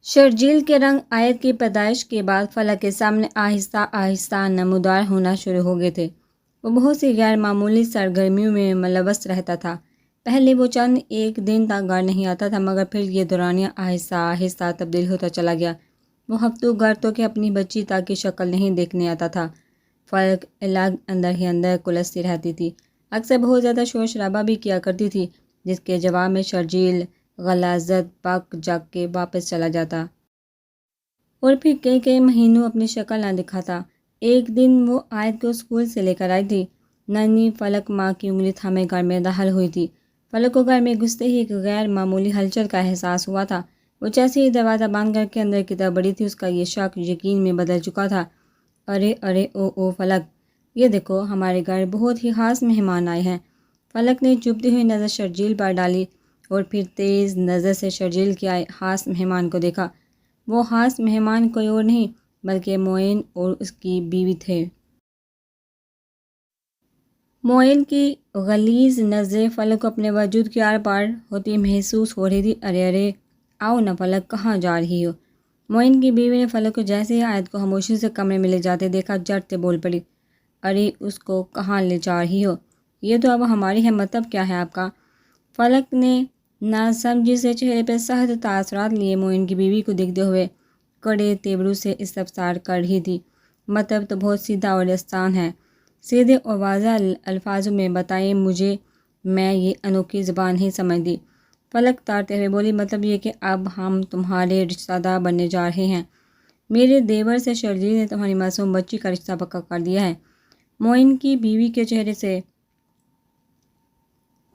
شرجیل کے رنگ آیت کی پیدائش کے بعد فلک کے سامنے آہستہ آہستہ نمودار ہونا شروع ہو گئے تھے۔ وہ بہت سی غیر معمولی سرگرمیوں میں ملوث رہتا تھا۔ پہلے وہ چند ایک دن تک گھر نہیں آتا تھا، مگر پھر یہ دورانیہ آہستہ آہستہ تبدیل ہوتا چلا گیا۔ وہ ہفتوں گھر تو کہ اپنی بچی تک کی شکل نہیں دیکھنے آتا تھا۔ فلک الگ اندر ہی اندر کلستی رہتی تھی، اکثر بہت زیادہ شور شرابہ بھی کیا کرتی تھی، جس کے جواب میں شرجیل غلاظت پک جگ کے واپس چلا جاتا اور پھر کئی مہینوں اپنی شکل نہ دکھاتا۔ ایک دن وہ آیت کو اسکول سے لے کر آئی تھی۔ ننھی فلک ماں کی انگلی تھامے گھر میں داخل ہوئی تھی۔ فلک کو گھر میں گھستے ہی ایک غیر معمولی ہلچل کا احساس ہوا تھا۔ وہ جیسے ہی دروازہ بند کر کے اندر کی طرف بڑھی تھی، اس کا یہ شک یقین میں بدل چکا تھا۔ ارے او فلک، یہ دیکھو، ہمارے گھر بہت ہی خاص مہمان آئے ہیں۔ فلک نے چبھتی ہوئی نظر شرجیل پر ڈالی اور پھر تیز نظر سے شرجیل کے خاص مہمان کو دیکھا۔ وہ خاص مہمان کوئی اور نہیں بلکہ معین اور اس کی بیوی تھے۔ معین کی غلیظ نظریں فلک کو اپنے وجود کے آر پار ہوتی محسوس ہو رہی تھی۔ ارے آؤ نہ فلک، کہاں جا رہی ہو؟ معین کی بیوی نے فلک کو جیسے ہی آیت کو خاموشی سے کمرے میں لے جاتے دیکھا، جھٹ سے بول پڑی، ارے اس کو کہاں لے جا رہی ہو؟ یہ تو اب ہماری ہے، مطلب کیا ہے آپ کا؟ فلک نے ناسمجھی سے چہرے پہ سخت تاثرات لیے معین کی بیوی کو دیکھتے ہوئے کڑے تیوروں سے استفسار کر رہی تھی۔ مطلب تو بہت سیدھا اور آسان ہے، سیدھے اور واضح الفاظوں میں بتائیں مجھے، میں یہ انوکھی زبان نہیں سمجھتی۔ فلک تارتے ہوئے بولی، مطلب یہ کہ اب ہم تمہارے رشتہ دار بننے جا رہے ہیں۔ میرے دیور سے شرجیل نے تمہاری معصوم بچی کا رشتہ پکا کر دیا ہے۔ معین کی بیوی کے چہرے سے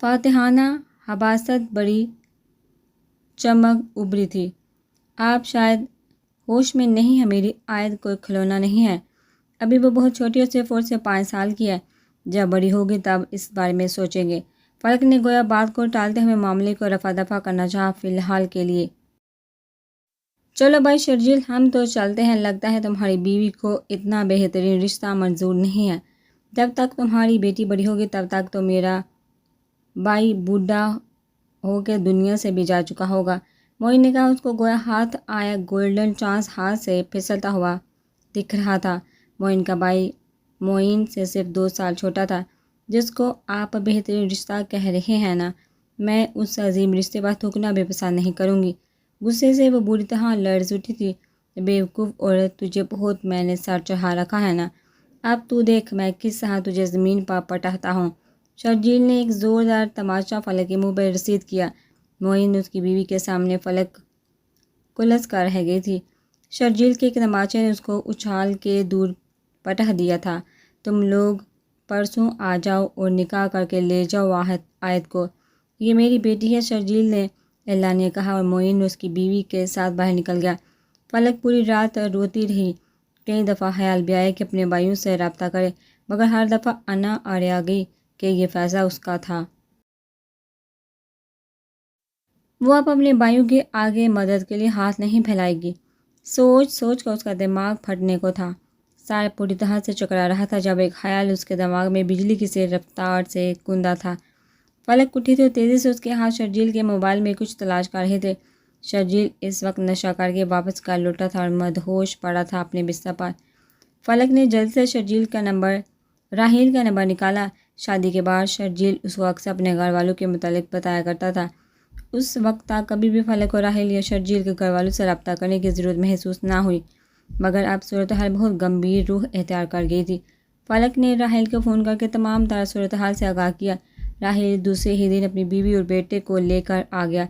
فاتحانہ حماست بڑی چمک ابھری تھی۔ آپ شاید ہوش میں نہیں ہیں، میری آیت کوئی کھلونا نہیں ہے۔ ابھی وہ بہت چھوٹی اور صرف 4 سے 5 سال کی ہے۔ جب بڑی ہوگی تب اس بارے میں سوچیں گے۔ فلک نے گویا بات کو ٹالتے ہوئے معاملے کو رفع دفع کرنا چاہا، فی الحال کے لیے۔ چلو بھائی شرجیل، ہم تو چلتے ہیں، لگتا ہے تمہاری بیوی کو اتنا بہترین رشتہ منظور نہیں ہے۔ جب تک تمہاری بیٹی بڑی ہوگی تب تک تو میرا بھائی بوڑھا ہو کے دنیا سے بھی جا چکا ہوگا۔ معین نے کہا، اس کو گویا ہاتھ آیا گولڈن چانس ہاتھ سے پھسلتا ہوا دکھ رہا تھا۔ معین کا بھائی معین سے صرف 2 سال چھوٹا تھا، جس کو آپ بہترین رشتہ کہہ رہے ہیں نا، میں اس عظیم رشتے پر تھوکنا بھی پسند نہیں کروں گی۔ غصے سے وہ بری طرح لرز اٹھی تھی۔ بیوقوف عورت، تجھے بہت میں نے سر چڑھا رکھا ہے نا، اب تو دیکھ میں کس طرح تجھے زمین پر پٹکتا ہوں۔ شرجیل نے ایک زوردار تماچا فلک کے منہ پر رسید کیا۔ معین اس کی بیوی کے سامنے فلک کلس کر رہ گئی تھی۔ شرجیل کے ایک تماچے نے اس کو اچھال کے دور پٹک دیا تھا۔ تم لوگ پرسوں آ جاؤ اور نکاح کر کے لے جاؤ آیت کو، یہ میری بیٹی ہے، شرجیل نے اعلانیہ کہا اور معین اس کی بیوی کے ساتھ باہر نکل گیا۔ فلک پوری رات روتی رہی۔ کئی دفعہ خیال بھی آیا کہ اپنے بھائیوں سے رابطہ کرے، مگر ہر دفعہ انا آ گئی کہ یہ فیصلہ اس کا تھا۔ وہ اب اپنے بھائیوں کے آگے مدد کے لیے ہاتھ نہیں پھیلائے گی۔ سوچ کر اس کا دماغ پھٹنے کو تھا۔ سارا پوری طرح سے چکرا رہا تھا جب ایک خیال اس کے دماغ میں بجلی کی سی رفتار سے گوندا تھا۔ فلک اٹھی تھی اور تیزی سے اس کے ہاتھ شرجیل کے موبائل میں کچھ تلاش کر رہے تھے۔ شرجیل اس وقت نشہ کر کے واپس گھر لوٹا تھا اور مدہوش پڑا تھا اپنے بستر پر۔ فلک نے جلد سے شرجیل کا نمبر، راحیل کا نمبر نکالا۔ شادی کے بعد شرجیل اس کو اکثر اپنے گھر والوں کے متعلق بتایا کرتا تھا۔ اس وقت تک کبھی بھی فلک کو راحیل یا شرجیل کے گھر والوں سے رابطہ کرنے کی ضرورت محسوس نہ ہوئی، مگر اب صورتحال بہت گمبھیر روح اختیار کر گئی تھی۔ فلک نے راحیل کو فون کر کے تمام تر صورتحال سے آگاہ کیا۔ راحیل دوسرے ہی دن اپنی بیوی اور بیٹے کو لے کر آ گیا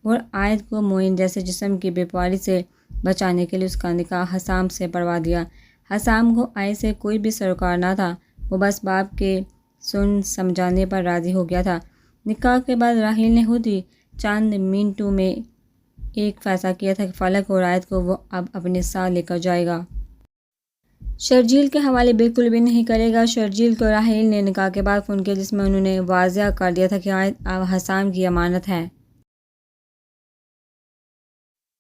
اور آیت کو معین جیسے جسم کی بیپاری سے بچانے کے لیے اس کا نکاح حسام سے پڑھوا دیا۔ حسام کو آیت سے کوئی بھی سروکار نہ تھا، وہ بس باپ کے سمجھانے پر راضی ہو گیا تھا۔ نکاح کے بعد راحیل نے خود ہی چند منٹوں میں ایک فیصلہ کیا تھا کہ فلک اور آیت کو وہ اب اپنے ساتھ لے کر جائے گا۔ شرجیل کے حوالے بالکل بھی نہیں کرے گا۔ شرجیل کو راحیل نے نکاح کے بعد فون کیا، جس میں انہوں نے واضح کر دیا تھا کہ آیت اب حسام کی امانت ہے۔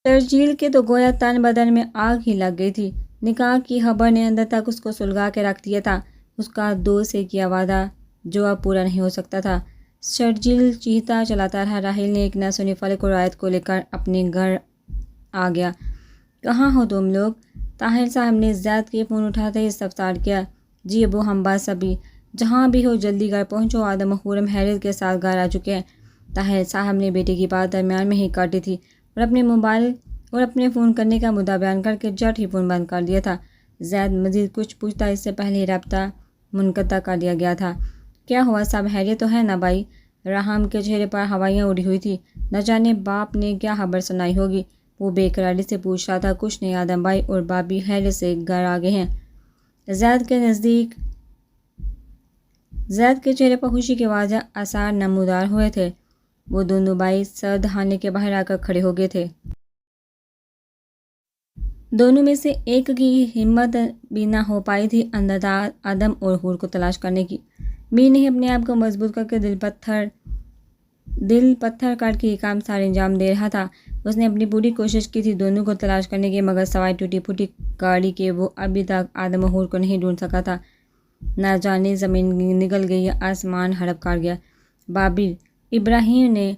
شرجیل کے تو گویا تن بدن میں آگ ہی لگ گئی تھی۔ نکاح کی خبر نے اندر تک اس کو سلگا کے رکھ دیا تھا، اس کا 2 سے کیا وعدہ جو اب پورا نہیں ہو سکتا تھا۔ شرجیل چیختا چلاتا رہا۔ راحیل نے ایک نہ سنی، فلک اور آیت کو لے کر اپنے گھر آ گیا۔ کہاں ہو تم لوگ؟ طاہر صاحب نے زید کے فون اٹھاتے ہی استفسار کیا۔ جی ابو، ہم بس ابھی جہاں بھی ہو جلدی گھر پہنچو، آدم و خورم حیرت کے ساتھ گھر آ چکے ہیں۔ طاہر صاحب نے بیٹے کی بات درمیان میں ہی کاٹی تھی اور اپنے موبائل اور اپنے فون کرنے کا مدعا بیان کر کے جٹ ہی فون بند کر دیا تھا۔ زید مزید کچھ پوچھتا اس سے پہلے ہی رابطہ منقطع کر دیا گیا تھا۔ کیا ہوا، سب خیریت تو ہے نا بھائی؟ راہم کے چہرے پر ہوائیاں اڑی ہوئی تھی، نہ جانے باپ نے کیا خبر سنائی ہوگی۔ وہ بے قراری سے پوچھ رہا تھا۔ کچھ نہیں آدم بھائی اور بابی خیریت سے گھر آ گئے ہیں۔ زید کے چہرے پر خوشی کے واضح آثار نمودار ہوئے تھے۔ وہ دونوں بھائی سر دہانے کے باہر آ کر کھڑے ہو گئے تھے۔ دونوں میں سے ایک کی ہمت بھی نہ ہو پائی تھی اندر آدم اور حور کو تلاش کرنے کی۔ میر نہیں اپنے آپ کو مضبوط کر کے دل پتھر کر کے یہ کام سارے انجام دے رہا تھا۔ اس نے اپنی پوری کوشش کی تھی دونوں کو تلاش کرنے کی، مگر سوائے ٹوٹی پھوٹی گاڑی کے وہ ابھی تک آدم و حور کو نہیں ڈھونڈ سکا تھا۔ نہ جانے زمین نگل گئی یا آسمان ہڑپ کر گیا۔ بابی، ابراہیم نے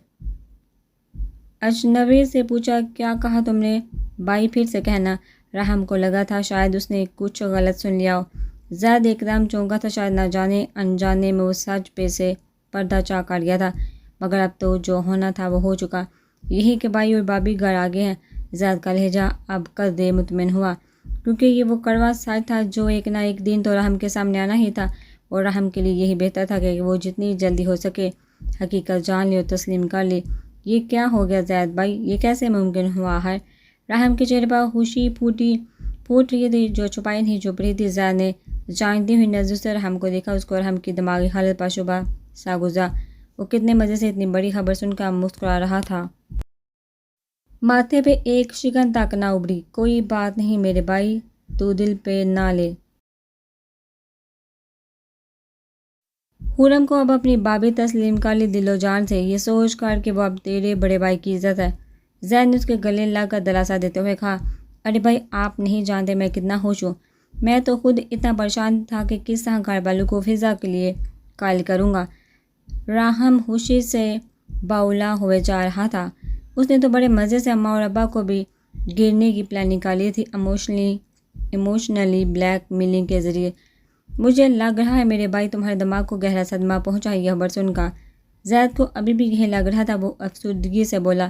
اجنبی سے پوچھا۔ کیا کہا تم نے بھائی؟ پھر سے کہنا۔ راہم کو لگا تھا شاید اس نے کچھ غلط سن لیا ہو۔ زید ایک دم چونکا تھا، شاید نہ جانے انجانے میں وہ سچ پہ سے پردہ چاک کر گیا تھا، مگر اب تو جو ہونا تھا وہ ہو چکا۔ یہی کہ بھائی اور بابی گھر آگے ہیں۔ زید کا لہجہ اب قدرے مطمئن ہوا، کیونکہ یہ وہ کڑوا سچ تھا جو ایک نہ ایک دن تو راہم کے سامنے آنا ہی تھا، اور راہم کے لیے یہی بہتر تھا کہ وہ جتنی جلدی ہو سکے حقیقت جان لے اور تسلیم کر لے۔ یہ کیا ہو گیا زید بھائی؟ یہ کیسے ممکن ہوا ہے؟ راہم کے چہرے پر خوشی پھوٹ رہی تھی جو چھپائی نہیں چھپ رہی تھی۔ زید نے جانتی ہوئی نظر سے راہم کو دیکھا۔ اس کو راہم کی دماغی حالت پر شبہ سا گزرا۔ وہ کتنے مزے سے اتنی بڑی خبر سن کر مسکرا رہا تھا۔ ماتھے پہ ایک شگن تک نہ ابھری۔ کوئی بات نہیں میرے بھائی، تو دل پہ نہ لے۔ خورم کو اب اپنی بابی تسلیم کر لی دل و جان سے، یہ سوچ کر کہ وہ اب تیرے بڑے بھائی کی عزت ہے۔ زید نے اس کے گلے لگ کر دلاسا دیتے ہوئے کہا۔ ارے بھائی، آپ نہیں جانتے میں کتنا خوش ہوں۔ میں تو خود اتنا پریشان تھا کہ کس طرح گھر والوں کو فضا کے لیے قائل کروں گا۔ راہم خوشی سے باولا ہوئے جا رہا تھا۔ اس نے تو بڑے مزے سے اماں اور ابا کو بھی گرنے کی پلاننگ کر لی تھی، ایموشنلی بلیک میلنگ کے ذریعے۔ مجھے لگ رہا ہے میرے بھائی تمہارے دماغ کو گہرا صدمہ پہنچا ہے یہ خبر سن کر۔ زید کو ابھی بھی یہ لگ رہا تھا۔ وہ افسردگی سے بولا۔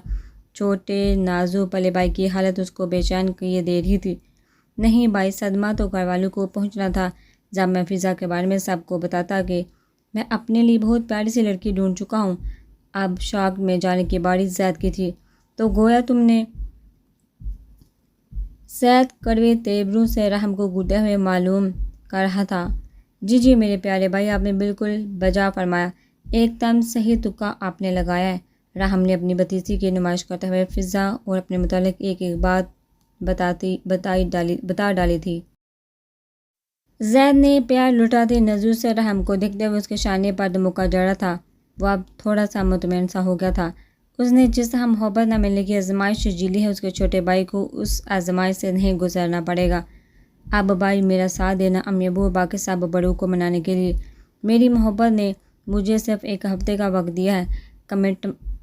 چھوٹے نازک پلے بھائی کی حالت اس کو بے چین کیے دے رہی تھی۔ نہیں بھائی، صدمہ تو گھر والوں کو پہنچنا تھا جب میں فضا کے بارے میں سب کو بتاتا کہ میں اپنے لیے بہت پیاری سی لڑکی ڈھونڈ چکا ہوں۔ اب شاک میں جانے کی باری زید کی تھی۔ تو گویا تم نے؟ زید کڑوے تیوروں سے راہم کو گھورتے ہوئے معلوم کر رہا تھا۔ جی میرے پیارے بھائی، آپ نے بالکل بجا فرمایا، ایک دم صحیح تکا آپ نے لگایا ہے۔ راہم نے اپنی بتیسی کی نمائش کرتے ہوئے فضا اور اپنے متعلق ایک بات بتا ڈالی تھی۔ زید نے پیار لٹاتی نظر سے راہم کو دیکھتے ہوئے اس کے شانے پر دمکا جڑا تھا۔ وہ اب تھوڑا سا مطمئن سا ہو گیا تھا۔ اس نے جس طرح محبت نہ ملنے کی آزمائش جیلی ہے، اس کے چھوٹے بھائی کو اس آزمائش سے نہیں گزرنا پڑے گا۔ اب بھائی میرا ساتھ دینا، امی ابو اور باقی سب بڑوں کو منانے کے لیے۔ میری محبت نے مجھے صرف ایک ہفتے کا وقت دیا ہے۔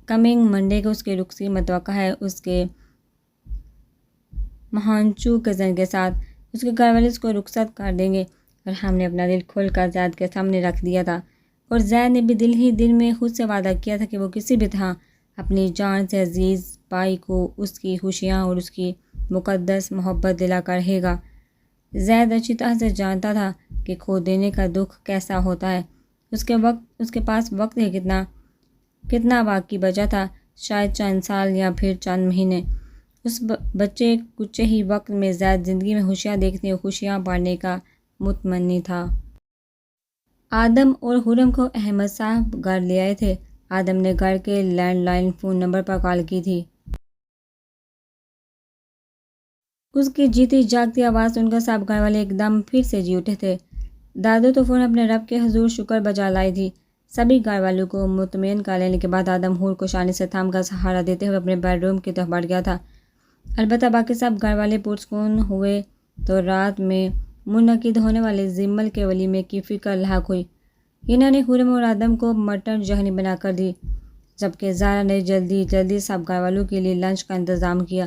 کمنگ منڈے کو اس کی رخصتی متوقع ہے، اس کے مہانچو کزن کے ساتھ۔ اس کے گھر والے اس کو رخصت کر دیں گے۔ راہم نے اپنا دل کھول کر زید کے سامنے رکھ دیا تھا، اور زید نے بھی دل ہی دل میں خود سے وعدہ کیا تھا کہ وہ کسی بھی طرح اپنی جان سے عزیز بھائی کو اس کی خوشیاں اور اس کی مقدس محبت دلا کر رہے گا۔ زید اچھی طرح سے جانتا تھا کہ کھو دینے کا دکھ کیسا ہوتا ہے۔ اس کے پاس وقت ہی کتنا باقی بچا تھا، شاید چند سال یا پھر چند مہینے۔ اس بچے کچھ ہی وقت میں زید زندگی میں خوشیاں دیکھنے اور خوشیاں بانٹنے کا متمنی تھا۔ آدم اور خورم کو احمد صاحب گھر لے آئے تھے۔ آدم نے گھر کے لینڈ لائن فون نمبر پر کال کی تھی۔ اس کی جیتی جاگتی آواز سن کر سب گھر والے ایک دم پھر سے جی اٹھے تھے۔ دادو تو فوراً اپنے رب کے حضور شکر بجا لائی تھی۔ سبھی گھر والوں کو مطمئن کر لینے کے بعد آدم حور کو شانے سے تھام کر سہارا دیتے ہوئے اپنے بیڈ روم کی طرف بڑھ گیا تھا۔ البتہ باقی سب گھر والے پرسکون ہوئے تو رات میں منعقد ہونے والے زمل کے ولیمے کی فکر لاحق ہوئی۔ انہوں نے خورم اور آدم کو مٹن یخنی بنا کر دی، جبکہ زارا نے جلدی سب گھر والوں کے لیے لنچ کا انتظام کیا۔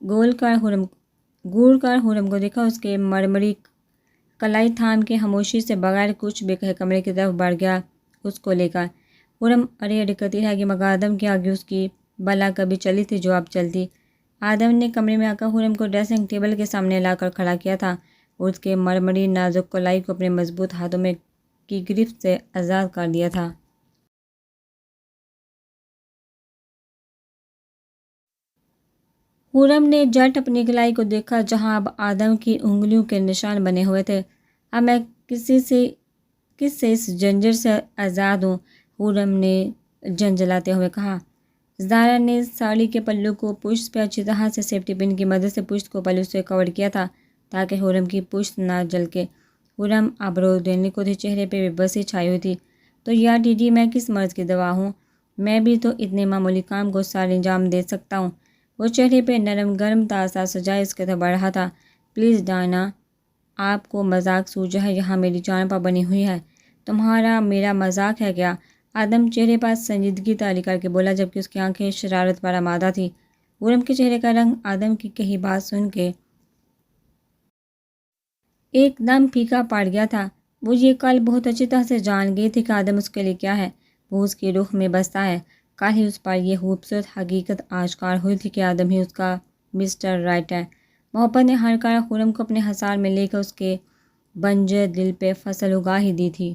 گور کر خرم کو دیکھا، اس کے مرمری کلائی تھام کے خاموشی سے بغیر کچھ بھی کہے کمرے کی طرف بڑھ گیا اس کو لے کر۔ خرم اڑے اڑے کرتی رہ گئی مگر آدم کے آگے اس کی بلا کبھی چلی تھی جو اب چلتی۔ آدم نے کمرے میں آ کر خرم کو ڈریسنگ ٹیبل کے سامنے لا کر کھڑا کیا تھا اور اس کے مرمری نازک کلائی کو اپنے مضبوط ہاتھوں میں کی گرفت سے آزاد کر دیا تھا۔ خرم نے جھٹ اپنی کلائی کو دیکھا جہاں اب آدم کی انگلیوں کے نشان بنے ہوئے تھے۔ اب میں کس سے اس جنجر سے آزاد ہوں؟ خرم نے جھنجھلاتے ہوئے کہا۔ زارا نے ساڑی کے پلو کو پشت پہ اچھی طرح سے سیفٹی پن کی مدد سے پشت کو پلو سے کور کیا تھا تاکہ خرم کی پشت نہ جھلکے۔ خرم ابرو دینے کو تھی، چہرے پہ بے بسی چھائی ہوئی تھی۔ تو یار ڈیڈی، میں کس مرض کی دوا ہوں؟ میں بھی تو اتنے معمولی کام کو سارے انجام دے سکتا ہوں۔ وہ چہرے پہ نرم گرم تازہ سجائے اس کے طرف بڑھ رہا تھا۔ پلیز ڈائنا، آپ کو مذاق سوجا ہے، یہاں میری جان پر بنی ہوئی ہے، تمہارا میرا مذاق ہے کیا؟ آدم چہرے پر سنجیدگی طاری کر کے بولا جبکہ اس کی آنکھیں شرارت پر آمادہ تھی۔ خرم کے چہرے کا رنگ آدم کی کہی بات سن کے ایک دم پھیکا پڑ گیا تھا۔ وہ یہ کل بہت اچھی طرح سے جان گئی تھی کہ آدم اس کے لیے کیا ہے، وہ اس کی روح میں بستا ہے۔ کل ہی اس پر یہ خوبصورت حقیقت آشکار ہوئی تھی کہ آدم ہی اس کا مسٹر رائٹ ہے۔ محبت نے ہر کار خرم کو اپنے حصار میں لے کر اس کے بنجر دل پہ فصل اگا ہی دی تھی۔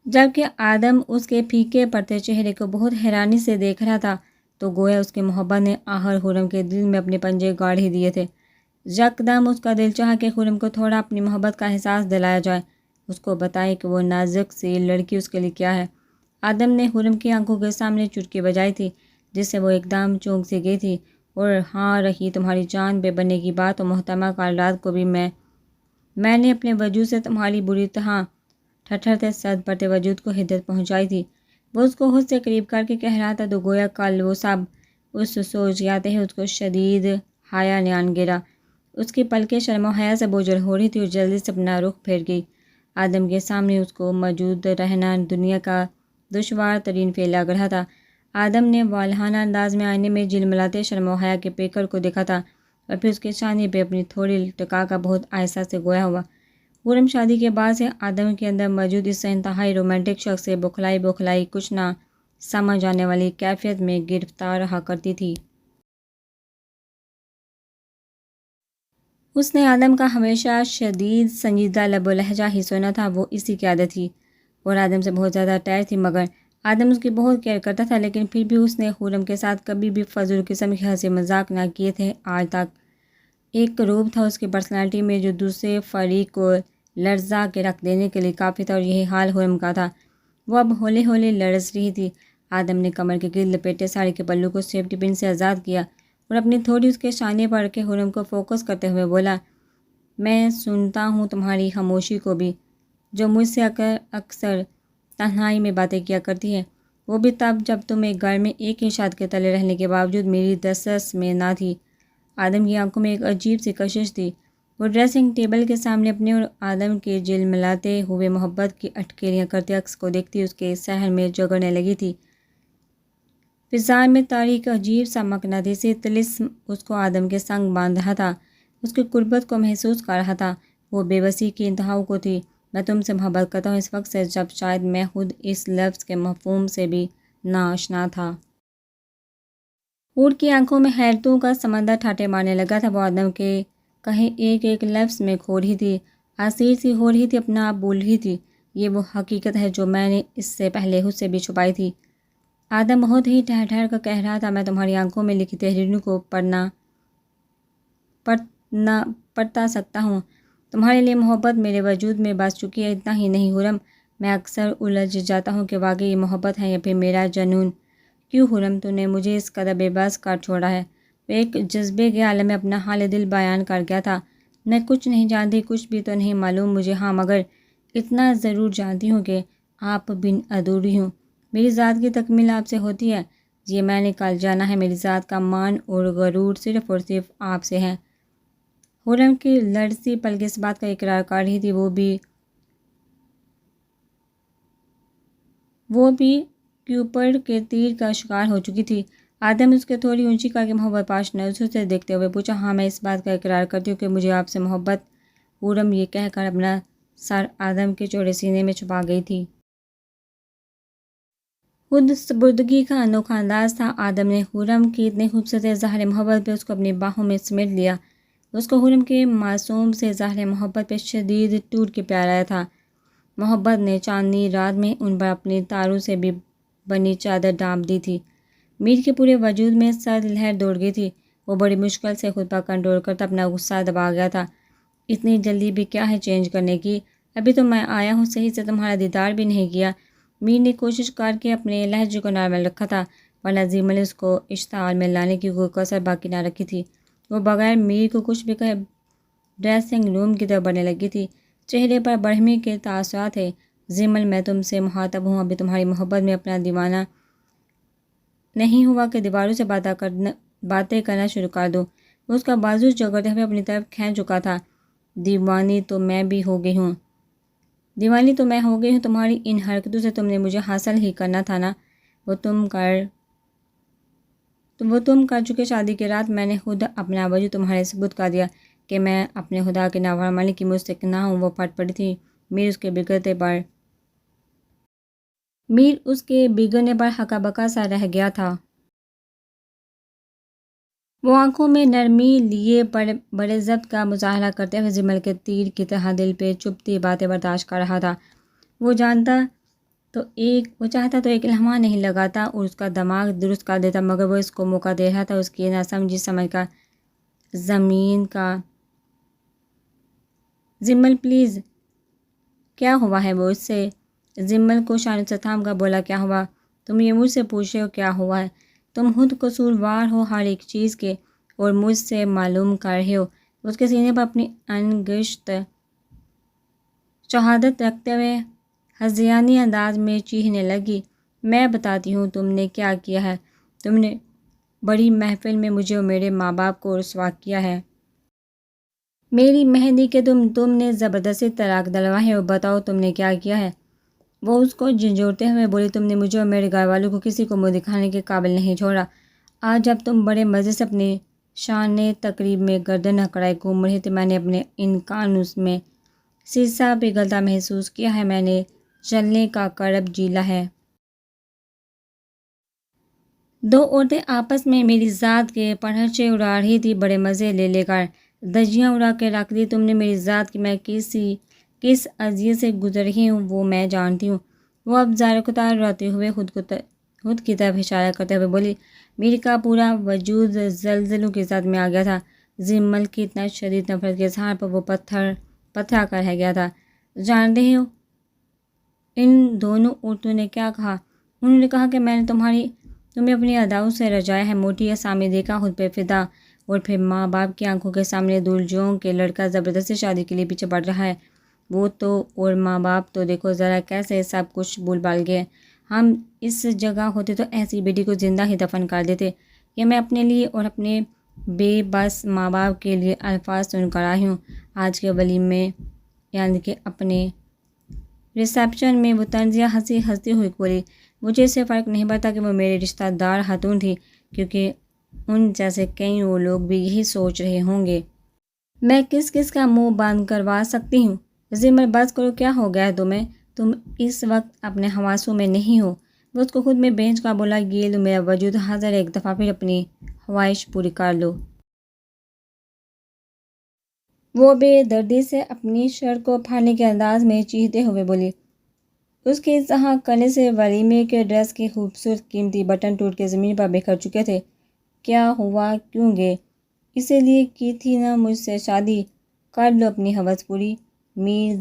جبکہ آدم اس کے پھیکے پڑتے چہرے کو بہت حیرانی سے دیکھ رہا تھا تو گویا اس کی محبت نے آخر خرم کے دل میں اپنے پنجے گاڑ ہی دیے تھے۔ یکدم اس کا دل چاہا کہ خرم کو تھوڑا اپنی محبت کا احساس دلایا جائے، اس کو بتائے کہ وہ نازک سی لڑکی اس کے لیے کیا ہے۔ آدم نے خرم کی آنکھوں کے سامنے چٹکی بجائی تھی جس سے وہ ایک دم چونک سی گئی تھی۔ اور ہاں، رہی تمہاری جان پہ بننے کی بات، تو محترمہ کل رات کو بھی میں نے اپنے وجود سے تمہاری بری طرح ٹھٹھرتے صد پڑتے وجود کو ہدایت پہنچائی تھی۔ وہ اس کو خود سے قریب کر کے کہہ رہا تھا تو گویا کل وہ سب اس سوچ جاتے ہی اس کو شدید حیا نے آن گرا۔ اس کی پلکیں شرم و حیا سے بوجھل ہو رہی تھی اور جلدی سے اپنا رخ پھیر گئی۔ آدم کے سامنے اس کو موجود رہنا دنیا کا دشوار ترین فعل لگ رہا تھا۔ آدم نے والہانہ انداز میں آئینے میں جھلملاتے شرم و حیا کے پیکر کو دیکھا تھا اور پھر اس کے شانے پہ اپنی تھوڑی ٹکا کر بہت آہستہ سے گویا ہوا۔ خرم شادی کے بعد سے آدم کے اندر موجود اس انتہائی رومانٹک شخص سے بوکھلائی کچھ نہ سمجھ آنے والی کیفیت میں گرفتار رہا کرتی تھی۔ اس نے آدم کا ہمیشہ شدید سنجیدہ لب و لہجہ ہی سنا تھا، وہ اسی کی عادت تھی اور آدم سے بہت زیادہ اٹیچ تھی۔ مگر آدم اس کی بہت کیئر کرتا تھا، لیکن پھر بھی اس نے خرم کے ساتھ کبھی بھی فضول قسم کے ہنسی مذاق نہ کیے تھے آج تک۔ ایک روب تھا اس کی پرسنالٹی میں جو دوسرے فریق کو لرزا کے رکھ دینے کے لیے کافی تھا، اور یہی حال خرم کا تھا۔ وہ اب ہولے ہولے لرز رہی تھی۔ آدم نے کمر کے گرد لپیٹے ساڑی کے پلو کو سیفٹی پن سے آزاد کیا اور اپنی تھوڑی اس کے شانے پر رکھے خرم کو فوکس کرتے ہوئے بولا، میں سنتا ہوں تمہاری خاموشی کو بھی، جو مجھ سے اکثر تنہائی میں باتیں کیا کرتی ہے، وہ بھی تب جب تم ایک گھر میں ایک ہی چھت کے تلے رہنے کے باوجود میری دسترس میں نہ تھی۔ آدم کی آنکھوں میں ایک عجیب سی کشش تھی۔ وہ ڈریسنگ ٹیبل کے سامنے اپنے اور آدم کے جھلملاتے ہوئے محبت کی اٹکیلیاں کرتے عکس کو دیکھتی اس کے ذہن میں جگڑنے لگی تھی۔ فضا میں تاریک عجیب سا مقناطیسی طلسم اس کو آدم کے سنگ باندھ رہا تھا، اس کی قربت کو محسوس کر رہا تھا۔ وہ بے بسی کی انتہاؤں کو تھی۔ میں تم سے محبت کرتا ہوں اس وقت سے جب شاید میں خود اس لفظ کے مفہوم سے بھی ناآشنا تھا۔ اونٹ کی آنکھوں میں حیرتوں کا سمندر ٹھاٹھے مارنے لگا تھا۔ وہ آدم کے کہے ایک ایک لفظ میں کھو رہی تھی، اسیر سی ہو رہی تھی، اپنا آپ بول رہی تھی، یہ وہ حقیقت ہے جو میں نے اس سے پہلے خود سے بھی چھپائی تھی۔ آدم بہت ہی ٹھہر ٹھہر کر کہہ رہا تھا، میں تمہاری آنکھوں میں لکھی تحریروں کو پڑھتا سکتا ہوں۔ تمہارے لیے محبت میرے وجود میں بس چکی ہے۔ اتنا ہی نہیں خرم، میں اکثر الجھ جاتا ہوں کہ واقعی یہ محبت ہے یا پھر میرا جنون۔ کیوں خرم، تو نے مجھے اس قدر بے بس کر چھوڑا ہے؟ وہ ایک جذبے کے عالم میں اپنا حال دل بیان کر گیا تھا۔ میں کچھ نہیں جانتی، کچھ بھی تو نہیں معلوم مجھے، ہاں مگر اتنا ضرور جانتی ہوں کہ آپ بن ادھوری ہوں۔ میری ذات کی تکمیل آپ سے ہوتی ہے، یہ میں نے کل جانا ہے۔ میری ذات کا مان اور غرور صرف اور صرف آپ سے ہے۔ خرم کی لرزتی پلکیں اس بات کا اقرار کر رہی تھی، وہ بھی کے اوپر کے تیر کا شکار ہو چکی تھی۔ آدم اس کے تھوڑی اونچی کر کے محبت پاش نظروں سے دیکھتے ہوئے پوچھا، ہاں میں اس بات کا اقرار کرتی ہوں کہ مجھے آپ سے محبت۔ حورم یہ کہہ کر اپنا سر آدم کے چوڑے سینے میں چھپا گئی تھی۔ خود سپردگی کا انوکھا انداز تھا۔ آدم نے حورم کی اتنی خوبصورت اظہار محبت پہ اس کو اپنی باہوں میں سمیٹ لیا۔ اس کو حورم کے معصوم سے اظہار محبت پہ شدید ٹوٹ کے پیار آیا تھا۔ محبت نے چاندنی رات میں ان پر اپنی تاروں سے بھی بنی چادر ڈانپ دی تھی۔ میر کے پورے وجود میں سرد لہر دوڑ گئی تھی۔ وہ بڑی مشکل سے خود پر کنٹرول کرتا اپنا غصہ دبا گیا تھا۔ اتنی جلدی بھی کیا ہے چینج کرنے کی؟ ابھی تو میں آیا ہوں، صحیح سے تمہارا دیدار بھی نہیں کیا۔ میر نے کوشش کر کے اپنے لہجے کو نارمل رکھا تھا، ورنہ زیمل اس کو اشتعال میں لانے کی کوئی کسر باقی نہ رکھی تھی۔ وہ بغیر میر کو کچھ بھی کہے ڈریسنگ روم کی طرف بڑھنے لگی تھی۔ چہرے پر برہمی کے تاثرات تھے۔ زیمل میں تم سے مخاطب ہوں، ابھی تمہاری محبت میں اپنا دیوانہ نہیں ہوا کہ دیواروں سے باتیں کرنا شروع کر دو۔ اس کا بازو جگڑتے ہوئے اپنی طرف کھینچ چکا تھا۔ دیوانی تو میں بھی ہو گئی ہوں، دیوانی تو میں ہو گئی ہوں، تمہاری ان حرکتوں سے تم نے مجھے حاصل ہی کرنا تھا نا۔ وہ تم کر چکے شادی کی رات میں نے خود اپنا وجود تمہارے ثبوت کر دیا کہ میں اپنے خدا کی نافرمانی کی مستحق نہ ہوں۔ وہ پھٹ پڑی تھی۔ میر اس کے بگڑنے پر ہکا بکا سا رہ گیا تھا۔ وہ آنکھوں میں نرمی لیے بڑے ضبط کا مظاہرہ کرتے ہوئے زیمل کے تیر کی طرح دل پہ چبھتی باتیں برداشت کر رہا تھا۔ وہ چاہتا تو ایک لمحہ نہیں لگاتا اور اس کا دماغ درست کر دیتا، مگر وہ اس کو موقع دے رہا تھا اس کی نہ سمجھی سمجھ کا۔ زمین کا زیمل پلیز، کیا ہوا ہے؟ وہ اس سے زیمل کو شانوں سے تھام کر بولا، کیا ہوا؟ تم یہ مجھ سے پوچھ رہے ہو کیا ہوا ہے؟ تم خود قصوروار ہو ہر ایک چیز کے اور مجھ سے معلوم کر رہے ہو۔ اس کے سینے پر اپنی انگشت شہادت رکھتے ہوئے ہذیانی انداز میں چیخنے لگی، میں بتاتی ہوں تم نے کیا کیا ہے۔ تم نے بڑی محفل میں مجھے اور میرے ماں باپ کو رسوا کیا ہے۔ میری مہندی کے تم نے زبردستی طلاق دلوا ہے، اور بتاؤ تم نے کیا کیا ہے؟ وہ اس کو جھنجھوڑتے ہوئے بولی، تم نے مجھے اور میرے گھر والوں کو کسی کو منہ دکھانے کے قابل نہیں چھوڑا۔ آج جب تم بڑے مزے سے اپنی شان تقریب میں گردن اکڑائے گھوم رہے تھے، میں نے اپنے ان کانوں میں سیسا پگھلتا محسوس کیا ہے، میں نے جلنے کا کرب جیلا ہے۔ دو عورتیں آپس میں میری ذات کے پرچے اڑا رہی تھی، بڑے مزے لے کر دھجیاں اڑا کے رکھ دی۔ تم نے میری ذات کی میں کس اذیت سے گزر رہی ہوں وہ میں جانتی ہوں۔ وہ اب زارقطار روتے ہوئے خود کی طرف اشارہ کرتے ہوئے بولی۔ میر کا پورا وجود زلزلوں کی زد میں آ گیا تھا۔ زیمل کی اتنا شدید نفرت کے اظہار پر وہ پتھرا کر رہ گیا تھا۔ جان رہے ہو ان دونوں عورتوں نے کیا کہا؟ انہوں نے کہا کہ میں نے تمہیں اپنی اداؤں سے رجایا ہے، موٹی اسامی دے کر خود پہ فدا، اور پھر ماں باپ کی آنکھوں کے سامنے دلجوؤں کے لڑکا زبردستی شادی کے لیے پیچھے پڑ رہا ہے۔ وہ تو اور ماں باپ تو دیکھو ذرا کیسے سب کچھ بھول بھال گئے۔ ہم اس جگہ ہوتے تو ایسی بیٹی کو زندہ ہی دفن کر دیتے۔ یہ میں اپنے لیے اور اپنے بے بس ماں باپ کے لیے الفاظ سن کر آئی ہوں۔ آج کے ولیمے یعنی کہ اپنے ریسیپشن میں وہ طنزیہ ہنستی ہوئی بولی، مجھے اس سے فرق نہیں پڑتا کہ وہ میرے رشتہ دار خاتون تھی، کیونکہ ان جیسے کئی اور لوگ بھی یہی سوچ رہے ہوں گے۔ میں کس کا منہ بند کروا سکتی ہوں؟ زیمل بس کرو، کیا ہو گیا ہے تمہیں؟ تم اس وقت اپنے حواسوں میں نہیں ہو۔ وہ اس کو خود میں بھیج کر بولا، یہ لو میرا وجود حاضر ہے، ایک دفعہ پھر اپنی خواہش پوری کر لو۔ وہ بے دردی سے اپنی شرٹ کو پھاڑنے کے انداز میں چیختے ہوئے بولی۔ اس کے اس طرح کرنے سے ولیمے کے ڈریس کے خوبصورت قیمتی بٹن ٹوٹ کے زمین پر بکھر چکے تھے۔ کیا ہوا؟ کیوں گے؟ اسی لیے کی تھی نا مجھ سے شادی، کر لو اپنی ہوس پوری۔ میر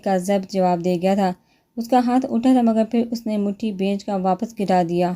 کا ضبط جواب دے گیا تھا۔ اس کا ہاتھ اٹھا تھا، مگر پھر اس نے مٹھی بھیج کر واپس گرا دیا۔